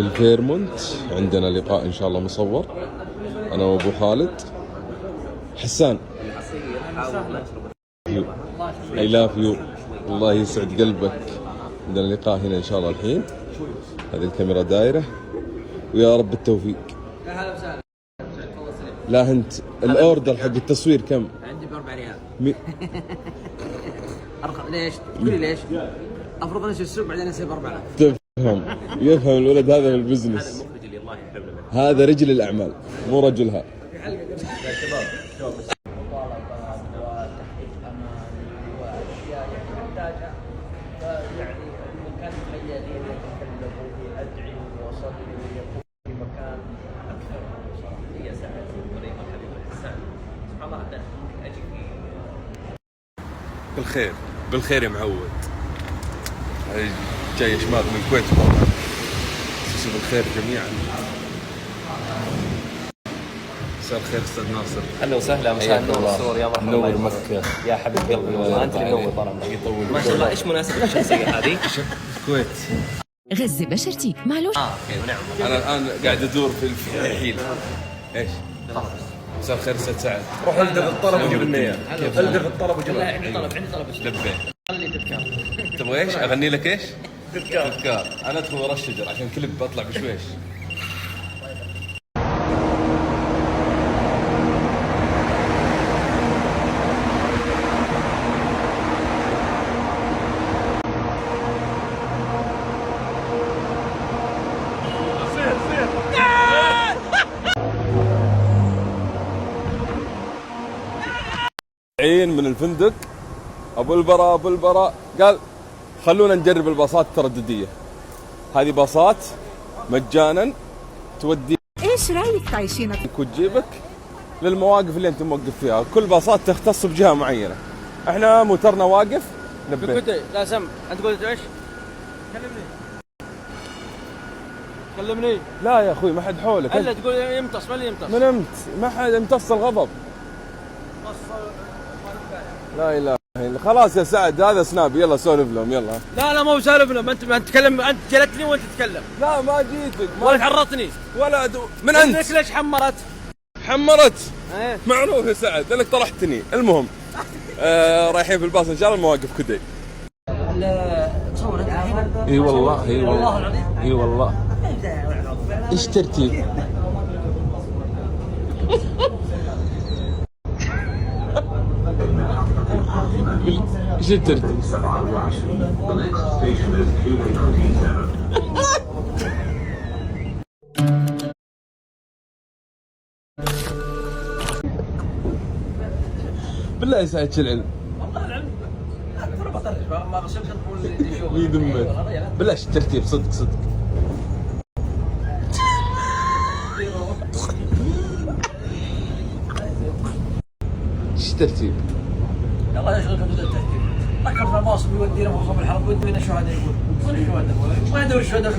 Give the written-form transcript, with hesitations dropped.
الفيرمونت عندنا لقاء إن شاء الله مصور أنا وأبو خالد. حسان I love you. الله يسعد قلبك. عندنا لقاء هنا إن شاء الله الحين. هذه الكاميرا دايرة ويا رب التوفيق. لا أنت الأوردر حق التصوير كم؟ عندي ب4 ريال. ليش؟ تقولي ليش؟ أفرض أنا السوق بعدين أسيب 4000. تفهم يفهم الولد هذا من البزنس. هذا رجل الأعمال مو رجلها. بالخير بالخير يا معود. جاي شمال من الكويت والله. بالخير جميعا. مساء الخير استاذ ناصر. اهلا وسهلا. مساء النور والسرور يا مرحبا. منور مكة يا حبيب قلبي والله انت اللي منور. طال عمرك ما شاء الله. ايش مناسبة الشخصية هذه؟ الكويت. غزة بشرتي معلوش. ونعم. انا الان قاعد ادور في الحيل. ايش؟ مساء الخير استاذ سعد. روح الدغ الطلب وجيب لنا اياه. الدغ الطلب وجيب لنا. عندي طلب لبيه. خلي تذكار. تبغى ايش؟ اغني لك ايش؟ تذكار. انا ادخل ورا الشجر عشان كليب بطلع بشويش. من الفندق ابو البراء قال خلونا نجرب الباصات التردديه. هذه باصات مجانا توديك ايش رايك تعيشين وتجيبك للمواقف اللي انت موقف فيها. كل باصات تختص بجهه معينه. احنا موترنا واقف نبه. لا سم انت قلت ايش؟ كلمني. لا يا اخوي ما حد حولك. الا تقول يمتص ما اللي يمتص. ما نمت ما حد امتص الغضب. لا اله الا الله. خلاص يا سعد هذا سناب يلا سولف لهم يلا. لا مو سالف لهم. انت تتكلم. انت جلتني وانت تتكلم. لا ما جيتك ولا تعرضتني ولا من انت ليش حمرت ايه؟ معروف يا سعد لانك طرحتني. المهم رايحين في الباص ان شاء الله المواقف كدي. تصور اي والله اي والله ايش ترتيب؟ ايش الترتيب؟ بالله يا سعد شو العلم؟ والله العلم ترى بطرش ما بس تقول لي شوف مين ذمك؟ بالله ايش الترتيب صدق ايش الترتيب؟ يلا يشغلك بالترتيب. ذكرنا باص بيودينا مخابر الحرب بيودينا شهداء. يقول وين الشهداء؟ وين الشهداء؟